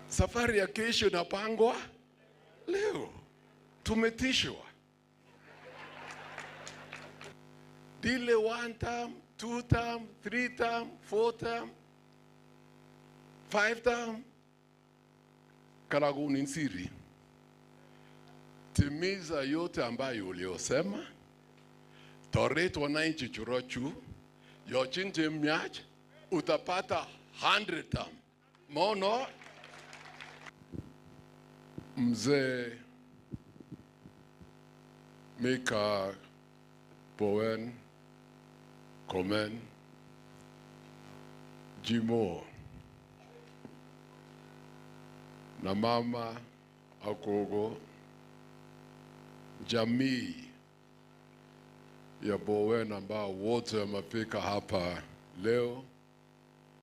Safari ya kesho inapangwa leo. Tumetishwa. Dile 1 term, 2 term, 3 term, 4 term, 5 term. Karagunin siri. Timiza yote ambayo uliosema. Toret wananchi churochu. Yochinje miach. Utapata 100 term. Mono. Mzee Mika Bowen Komen Jimo na mama Akogo, jamii ya Bowen ambao wote wamefika hapa leo.